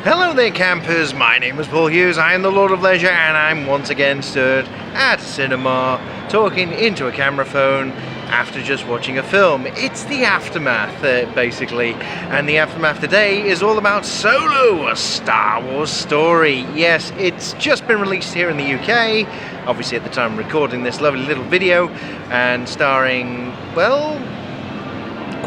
Hello there campers, my name is Paul Hughes, I am the Lord of Leisure, and I'm once again stood at a cinema talking into a camera phone after just watching a film. It's the aftermath basically, and the aftermath today is all about Solo, a Star Wars story. Yes, it's just been released here in the UK, obviously at the time of recording this lovely little video, and starring, well,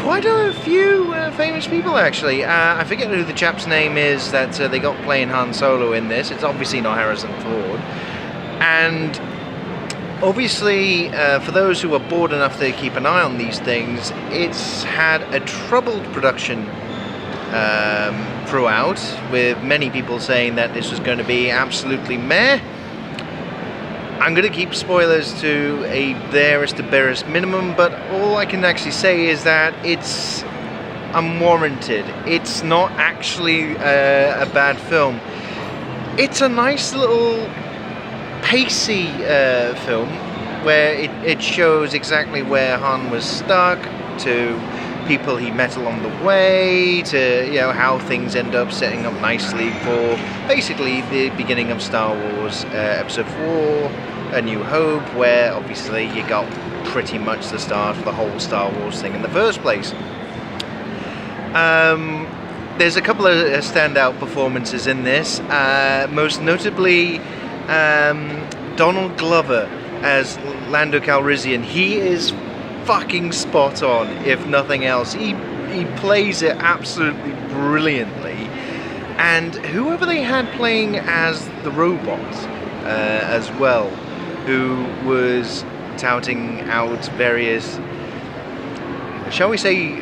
quite a few famous people actually. I forget who the chap's name is that they got playing Han Solo in this. It's obviously not Harrison Ford. And obviously, for those who are bored enough to keep an eye on these things, it's had a troubled production throughout, with many people saying that this was going to be absolutely meh. I'm going to keep spoilers to a barest to barest minimum, but all I can actually say is that it's unwarranted. It's not actually a bad film. It's a nice little pacey film where it shows exactly where Han was stuck, to people he met along the way, to how things end up setting up nicely for basically the beginning of Star Wars Episode 4, A New Hope, where obviously you got pretty much the start of the whole Star Wars thing in the first place. There's a couple of standout performances in this, most notably Donald Glover as Lando Calrissian. He is fucking spot on, if nothing else. He plays it absolutely brilliantly, and whoever they had playing as the robot as well, who was touting out various, shall we say,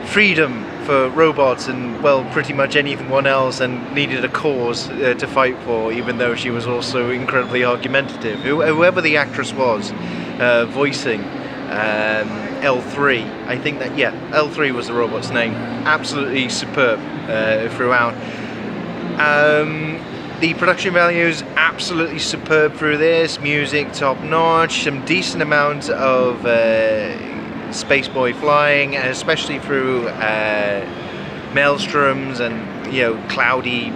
freedom for robots and, well, pretty much anyone else, and needed a cause to fight for, even though she was also incredibly argumentative. Whoever the actress was voicing L3, I think that, yeah, L3 was the robot's name. Absolutely superb throughout. The production value is absolutely superb through this. Music top notch, some decent amount of spaceboy flying, especially through maelstroms and cloudy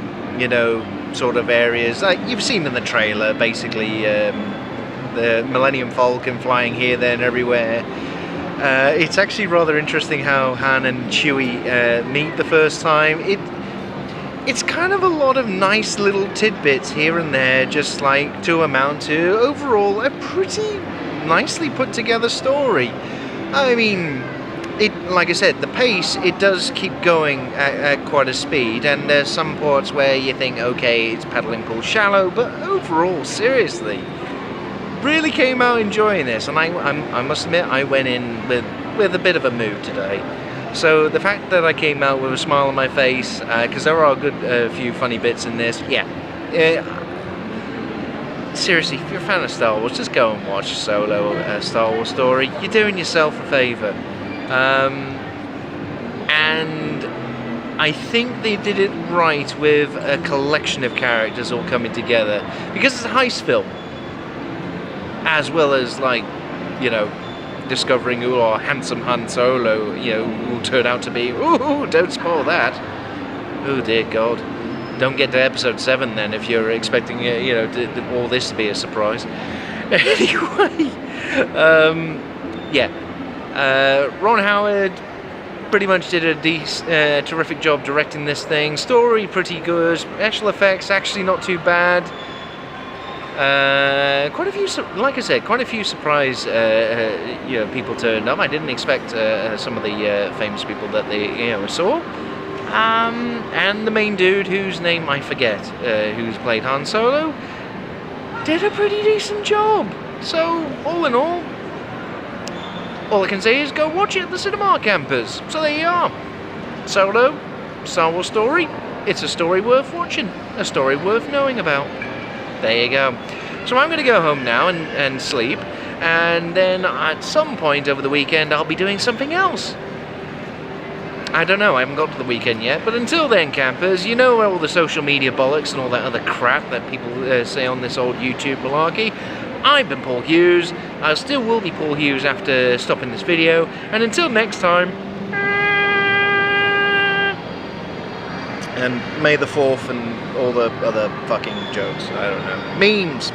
sort of areas like you've seen in the trailer. Basically, the Millennium Falcon flying here, there, and everywhere. It's actually rather interesting how Han and Chewie meet the first time. It's kind of a lot of nice little tidbits here and there, just like to amount to overall a pretty nicely put together story. I mean, like I said, the pace, it does keep going at quite a speed, and there's some parts where you think, okay, it's paddling pool shallow, but overall, seriously, really came out enjoying this. And I must admit, I went in with a bit of a mood today. So the fact that I came out with a smile on my face, because there are a good few funny bits in this, seriously, if you're a fan of Star Wars, just go and watch Solo, a Star Wars story. You're doing yourself a favour. And I think they did it right with a collection of characters all coming together, because it's a heist film, as well as, like, discovering who our handsome Han Solo, will turn out to be. Ooh, don't spoil that. Oh dear God. Don't get to episode 7 then if you're expecting, all this to be a surprise. Anyway, Ron Howard pretty much did a terrific job directing this thing. Story pretty good. Special effects actually not too bad. Quite a few, like I said, quite a few surprise, people turned up. I didn't expect some of the famous people that they, saw. And the main dude, whose name I forget, who's played Han Solo, did a pretty decent job. So, all in all I can say is go watch it at the cinema, campers. So there you are. Solo, Star Wars story. It's a story worth watching, a story worth knowing about. There you go. So I'm going to go home now and sleep, and then at some point over the weekend I'll be doing something else. I don't know, I haven't got to the weekend yet, but until then, campers, all the social media bollocks and all that other crap that people say on this old YouTube malarkey. I've been Paul Hughes. I still will be Paul Hughes after stopping this video, and until next time, And May the 4th and all the other fucking jokes. I don't know. Memes.